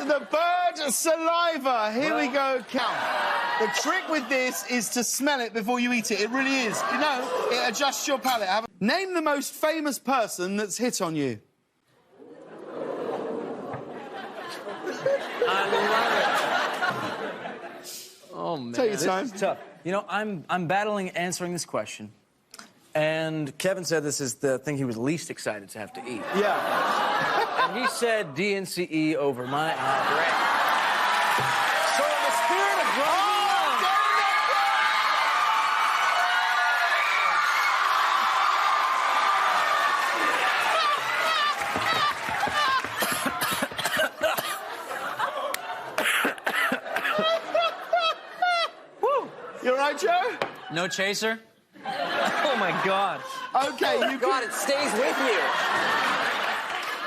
the bird saliva. Here we go, count. The trick with this is to smell it before you eat it. It really is. You know, it adjusts your palate. Name the most famous person that's hit on you. I love it. Oh, man. Take your time. This is tough. You know, I'm battling answering this question. And Kevin said this is the thing he was least excited to have to eat. Yeah. And he said DNCE over my eyes. So in the spirit of Woo! You all right, Joe? No chaser? Oh, my God. Okay, you God, it stays with you.